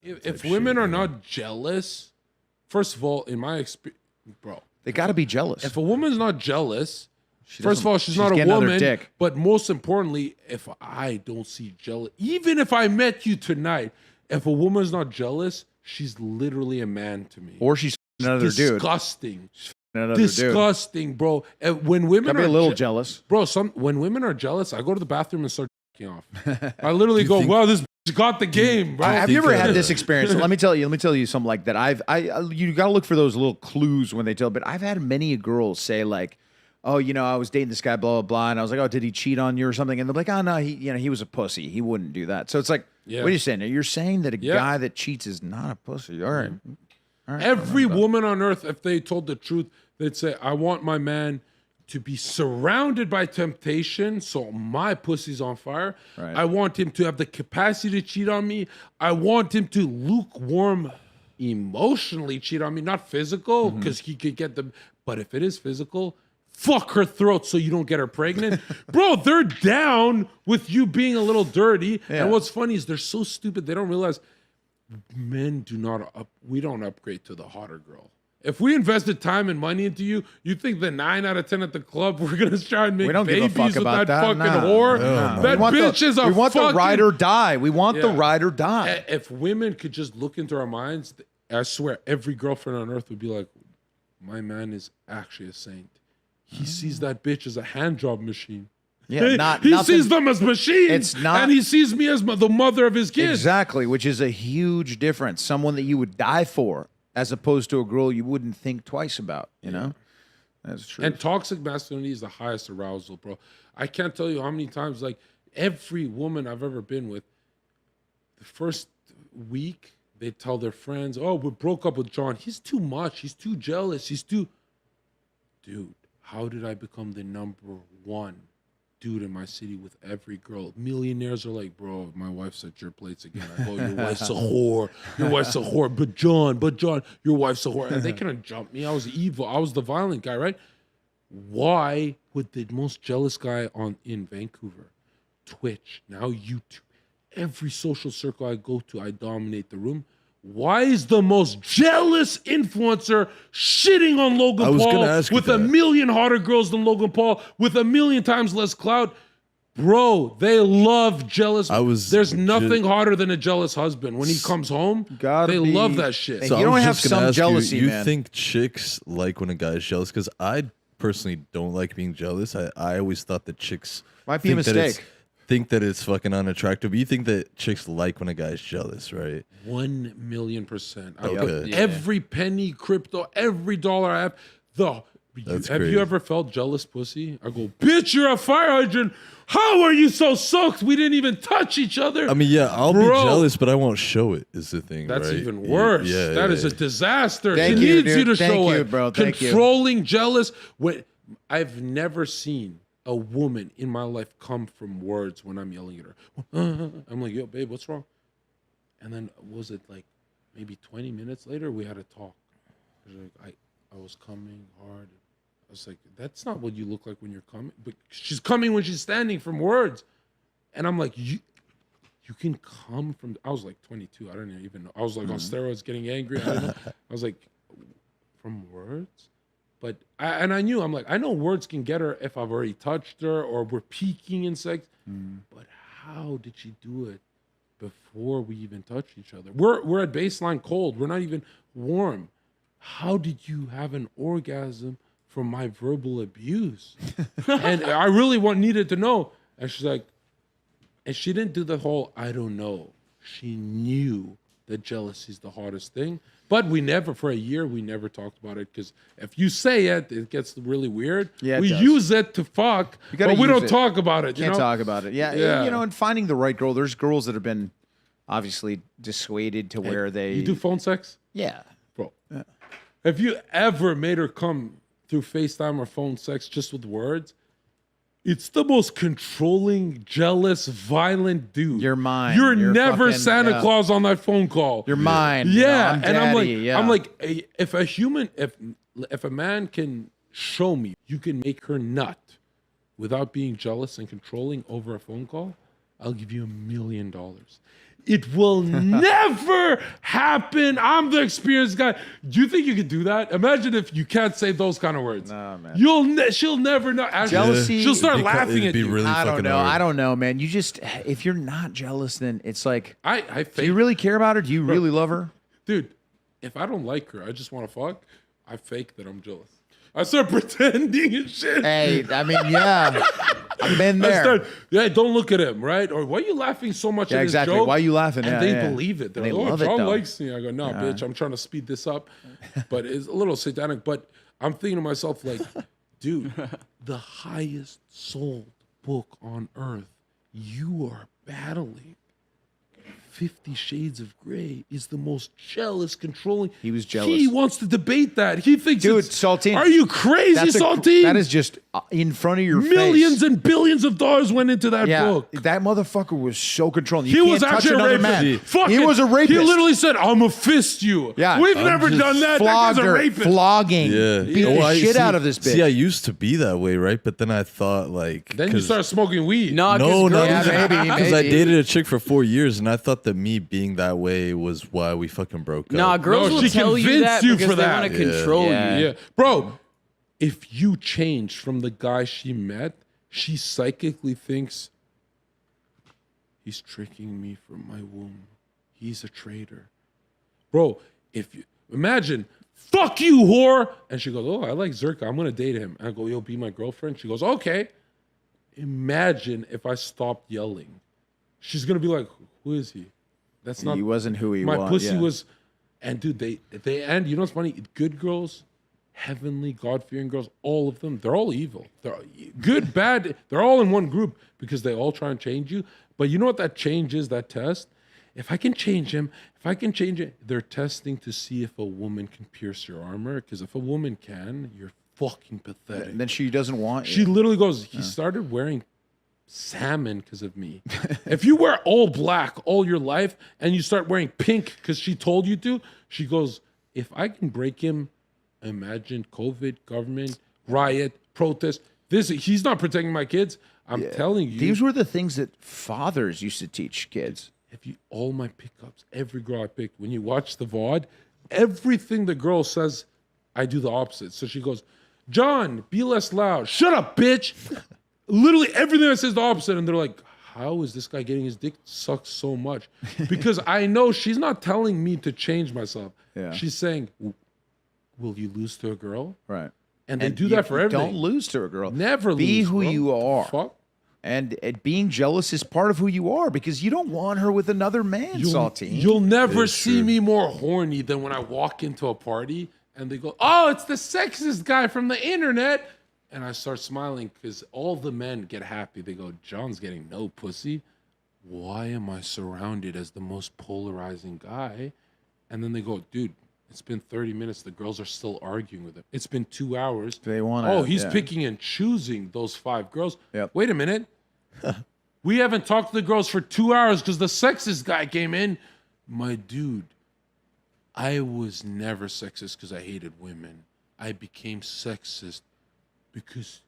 If women are not jealous, first of all, in my experience, bro, They got to be jealous. if a woman's not jealous, first doesn't- of all, she's not a getting other woman. dick. But most importantly, if I don't see jealous, even if I met you tonight, if a woman's not jealous, she's literally a man to me. Or she's another dude. Disgusting. Another dude. Disgusting, bro. And when women Gotta be are a little jealous. bro, when women are jealous, I go to the bathroom and start off. I literally go, wow, this got the game, bro. Have you ever had this experience? So let me tell you something like that. You got to look for those little clues when they tell. But I've had many girls say like, oh, I was dating this guy, blah blah blah, and I was like, oh, did he cheat on you or something? And they're like, oh no, he was a pussy. He wouldn't do that. So it's like, what are you saying? You're saying that a guy that cheats is not a pussy. All right. All right. Every woman on earth, if they told the truth, they'd say, I want my man to be surrounded by temptation, so my pussy's on fire. Right. I want him to have the capacity to cheat on me. I want him to lukewarm emotionally cheat on me, not physical, because he could get them. But if it is physical, fuck her throat so you don't get her pregnant. Bro, they're down with you being a little dirty. Yeah. And what's funny is they're so stupid, they don't realize men we don't upgrade to the hotter girl. If we invested time and money into you, you think the 9 out of 10 at the club, we're going to try and make We don't give a babies fuck with about that that. fucking Nah. whore? No. That bitch is a We want fucking... the ride or die. We want the Yeah. ride or die. If women could just look into our minds, I swear every girlfriend on earth would be like, my man is actually a saint. He sees that bitch as a hand job machine. Yeah, he sees them as machines. It's not- and he sees me as the mother of his kids. Exactly, which is a huge difference. Someone that you would die for, as opposed to a girl you wouldn't think twice about. You know, that's true. And toxic masculinity is the highest arousal, bro. I can't tell you how many times, like every woman I've ever been with, the first week they tell their friends, "Oh, we broke up with John. He's too much. He's too jealous. He's too." Dude, how did I become the number one dude in my city with every girl? Millionaires are like, bro, my wife set your plates again. I go, your wife's a whore. Your wife's a whore. But John, your wife's a whore. And they couldn't jump me. I was evil. I was the violent guy, right? Why would the most jealous guy in Vancouver, Twitch, now YouTube, every social circle I go to, I dominate the room. Why is the most jealous influencer shitting on Logan Paul with a million hotter girls than Logan Paul, with a million times less clout? Bro, they love jealous. There's nothing hotter than a jealous husband. When he comes home, they love that shit. So you don't have some jealousy, you man. think chicks like when a guy's jealous? Because I personally don't like being jealous. I always thought that chicks Might be a mistake. Think that it's fucking unattractive. You think that chicks like when a guy's jealous, right? 1,000,000%. I Okay. put every penny, crypto, every dollar I have. Have you ever felt jealous pussy? I go, bitch, you're a fire hydrant. How are you so soaked? We didn't even touch each other. I mean, yeah, I'll be jealous, but I won't show it. Is the thing. That's right? even worse. Yeah, that is a disaster. Thank she you, needs you dude. to show Thank you, it. bro. Thank you. Controlling, jealous. I've never seen a woman in my life come from words when I'm yelling at her. I'm like, yo, babe, what's wrong? And then was it like maybe 20 minutes later, we had a talk. Like, I was coming hard. I was like, that's not what you look like when you're coming. But she's coming when she's standing from words. And I'm like, you can come from, I was like 22. I don't even know. I was like on steroids getting angry. I don't know. I was like, from words? But I knew, I'm like, I know words can get her if I've already touched her or we're peaking in sex. But how did she do it before we even touched each other? We're at baseline cold. We're not even warm. How did you have an orgasm from my verbal abuse? And I really needed to know. And she's like, and she didn't do the whole, I don't know. She knew that jealousy is the hardest thing. But for a year, we never talked about it because if you say it, it gets really weird. Yeah, we use it to fuck, but we don't talk about it. Can't talk about it. Yeah, and finding the right girl. There's girls that have been obviously dissuaded to where they. You do phone sex? Yeah. Bro. Yeah. Have you ever made her come through FaceTime or phone sex just with words? It's the most controlling, jealous, violent dude. You're mine. You're never fucking, Santa Claus on that phone call. You're mine. Yeah, I'm and daddy. I'm like, if a man can show me you can make her nut without being jealous and controlling over a phone call, I'll give you $1 million. It will never happen. I'm the experienced guy. Do you think you could do that? Imagine if you can't say those kind of words. Nah, man. She'll never know. Actually, Jealousy- she'll start It'd be- laughing it'd at be you. really I don't fucking know. hard. I don't know, man. You just, if you're not jealous, then it's like, I do you fake, really care about her? Do you really love her? dude. If I don't like her, I just want to fuck. I fake that I'm jealous. I start pretending and shit. Hey, I mean, yeah, I've been I there. start, yeah, don't look at him, right? Or why are you laughing so much Yeah, at his exactly. joke? Why are you laughing? And Yeah, they yeah. believe it. They're They like, love oh, it, John though. likes me. I go, no, bitch, I'm trying to speed this up. But it's a little satanic. But I'm thinking to myself, like, dude, the highest sold book on earth, you are battling. 50 Shades of Grey is the most jealous, controlling. He was jealous. He wants to debate that. He thinks, Dude, it's, Saltine. Are you crazy, That's Saltine? that is just in front of your Millions face. and billions of dollars went into that Yeah, book. that motherfucker was so controlling. He You was can't touch actually a another rapist. man. Fuck He it. was a rapist. He literally said, "I'm gonna fist you." Yeah. We've I'm never just done that. That flogged guy's a her, rapist. flogging, Yeah. beat Oh, the shit out of this bitch. See, I used to be that way, right? But then I thought, like, Then you 'cause- start smoking weed. No, no, no, Yeah, maybe, because I maybe. dated a chick for 4 years, and I thought that me being that way was why we fucking broke Nah, up. girls No, will she tell you convinced that you because for they that. want to Yeah. control Yeah. you. Yeah, bro. If you change from the guy she met, she psychically thinks he's tricking me from my womb. He's a traitor, bro. If you imagine, fuck you, whore, and she goes, "Oh, I like Zherka. I'm gonna date him." And I go, "You'll be my girlfriend." She goes, "Okay." Imagine if I stopped yelling. She's gonna be like, "Who is he?" That's not He wasn't who he my was. pussy yeah. was. And dude, they and you know what's funny? Good girls, heavenly, God-fearing girls, all of them, they're all evil. They're good, bad. They're all in one group because they all try and change you. But you know what that change is? That test. If I can change him, if I can change it, they're testing to see if a woman can pierce your armor. Because if a woman can, you're fucking pathetic. And then she doesn't want She you. literally goes, he started wearing salmon because of me. If you wear all black all your life and you start wearing pink because she told you to, she goes, if I can break him, imagine COVID, government, riot, protest. He's not protecting my kids. I'm telling you. These were the things that fathers used to teach kids. If you all my pickups, every girl I picked, when you watch the VOD, everything the girl says, I do the opposite. So she goes, John, be less loud. Shut up, bitch. Literally everything I say is the opposite. And they're like, how is this guy getting his dick sucked so much? Because I know she's not telling me to change myself. Yeah. She's saying, will you lose to a girl? Right. And they And do you that for everything. Don't lose to a girl. Never Be lose, who bro. you are. Fuck. And being jealous is part of who you are because you don't want her with another man, Saltine. You'll never It's see true. me more horny than when I walk into a party and they go, "Oh, it's the sexist guy from the internet," and I start smiling because all the men get happy. They go, "John's getting no pussy. Why am I surrounded as the most polarizing guy?" And then they go, "Dude, it's been 30 minutes. The girls are still arguing with him. It's been 2 hours. They wanna- Oh, he's yeah. picking and choosing those 5 girls. Yep. Wait a minute." We haven't talked to the girls for 2 hours because the sexist guy came in. My dude, I was never sexist because I hated women. I became sexist because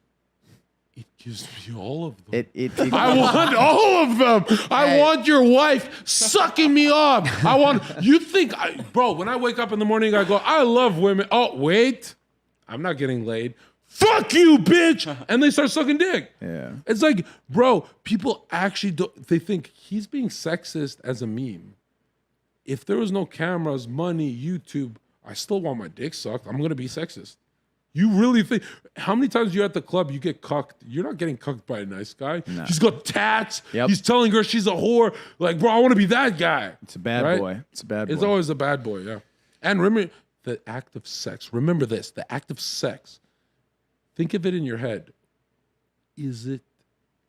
it gives me all of them. I want all of them. I Hey. want your wife sucking me off. Bro, when I wake up in the morning, I go, I love women. Oh, wait, I'm not getting laid. Fuck you, bitch. And they start sucking dick. Yeah. It's like, bro, people actually they think he's being sexist as a meme. If there was no cameras, money, YouTube, I still want my dick sucked. I'm going to be sexist. You really think, how many times you're at the club, you get cucked? You're not getting cucked by a nice guy. He's got tats. Yep. He's telling her she's a whore. Like, bro, I want to be that guy. It's a bad Right? boy. It's a bad boy. It's always a bad boy, yeah. And remember the act of sex. Remember this, the act of sex. Think of it in your head. Is it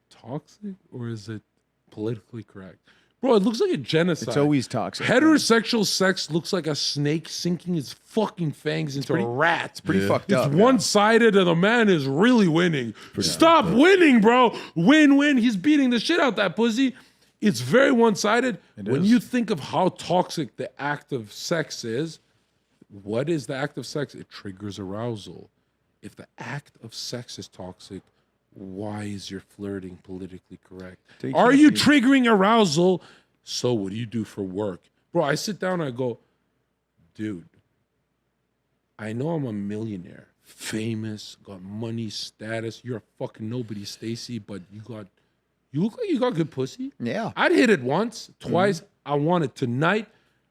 toxic or is it politically correct? Bro, it looks like a genocide. It's always toxic. Heterosexual sex looks like a snake sinking its fucking fangs into a rat. It's pretty fucked It's up. one-sided and the man is really winning. Stop winning, bro. Win-win. He's beating the shit out that pussy. It's very one-sided. When is. you think of how toxic the act of sex is, what is the act of sex? It triggers arousal. If the act of sex is toxic, why is your flirting politically correct? So you Are can't you see- triggering arousal so what do you do for work? Bro, I sit down and I go, dude, I know I'm a millionaire, famous, got money, status. You're a fucking nobody, Stacy, but you look like you got good pussy. Yeah. I'd hit it once, twice. I want it tonight.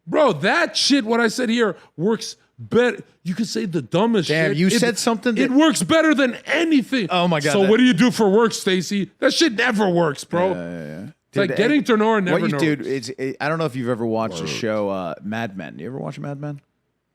Bro, that shit, what I said here, works better. You could say the dumbest Damn, shit. you said something that- It works better than anything. Oh my God, So that- what do you do for work, Stacy? That shit never works, bro. It's like Dude, getting to know her never what you, knows. dude, I don't know if you've ever watched the show Mad Men. You ever watch Mad Men?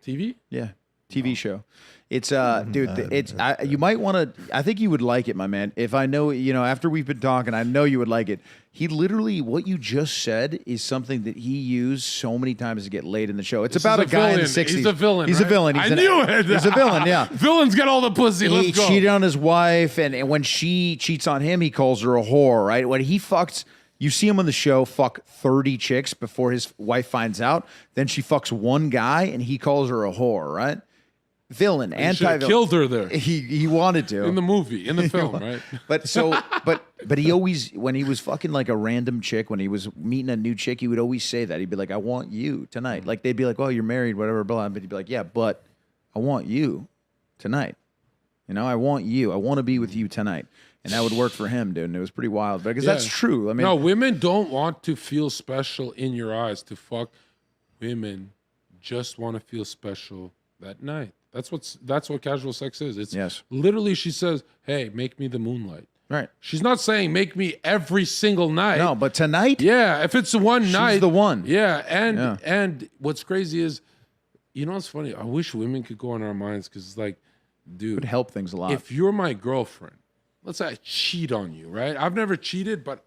TV? Yeah, TV show. It's dude, it's you might want to. I think you would like it, my man. If I know, after we've been talking, I know you would like it. He literally, what you just said is something that he used so many times to get laid in the show. It's about a guy in the 60s. He's a villain. He's right? a villain. I knew it. He's a villain. Yeah. Villains get all the pussy. Let's He go. cheated on his wife, and when she cheats on him, he calls her a whore. Right? When he fucks. You see him on the show fuck 30 chicks before his wife finds out. Then she fucks one guy and he calls her a whore, right? Villain, He should have anti-villain. killed her there He wanted to. in the movie, in the film, right? But he always, when he was fucking like a random chick, when he was meeting a new chick, he would always say that. He'd be like, I want you tonight. Like they'd be like, well, you're married, whatever, blah. But he'd be like, yeah, but I want you tonight. I want you. I want to be with you tonight. And that would work for him, dude. And it was pretty wild. Because that's true. I mean, no, women don't want to feel special in your eyes to fuck. Women just want to feel special that night. That's what casual sex is. It's literally she says, hey, make me the moonlight. right. She's not saying make me every single night. No, but tonight, Yeah, if it's the one night. the one. Yeah, and what's crazy is, what's funny? I wish women could go in our minds because it's like, dude, would help things a lot. if you're my girlfriend, let's say I cheat on you, right? I've never cheated, but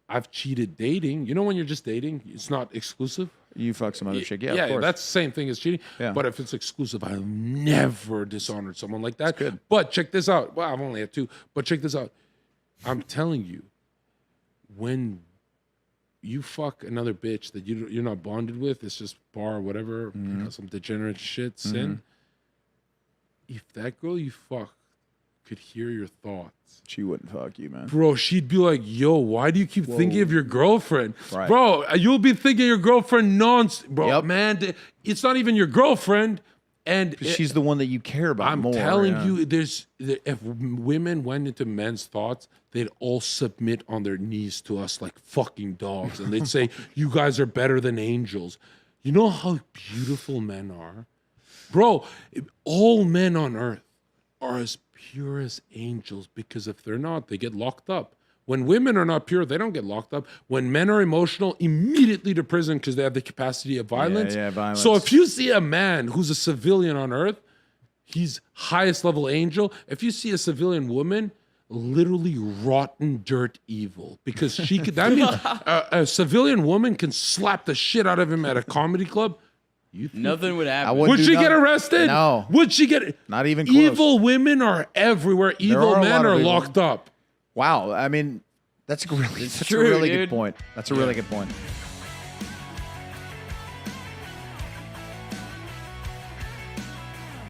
I've cheated dating. You know when you're just dating, it's not exclusive. You fuck some other chick. Yeah, Yeah, of course. that's the same thing as cheating. Yeah. But if it's exclusive, I've never dishonored someone like that. good. But check this out. Well, I've only had two, but check this out. I'm telling you, when you fuck another bitch that you're not bonded with, it's just bar or whatever, some degenerate shit, sin. If that girl you fuck could hear your thoughts, she wouldn't fuck you, man. bro, she'd be like, yo, why do you keep thinking of your girlfriend? Right. Bro, you'll be thinking of your girlfriend bro, Yep. man, it's not even your girlfriend. And She's the one that you care about I'm more. telling yeah. you, if women went into men's thoughts, they'd all submit on their knees to us like fucking dogs. And they'd say, you guys are better than angels. You know how beautiful men are? Bro, all men on earth are as pure as angels because if they're not, they get locked up. When women are not pure, they don't get locked up. When men are emotional, immediately to prison because they have the capacity of violence. Yeah, violence. So if you see a man who's a civilian on earth, he's highest level angel. If you see a civilian woman, literally rotten dirt evil because she could, that means a civilian woman can slap the shit out of him at a comedy club. You think Nothing would happen. wouldn't would do she get nothing. arrested? No. Would she get Not even close. Evil women are everywhere. Evil are a men lot of are evil- locked up. Wow. I mean, that's a really true, good dude. point. That's a really good point.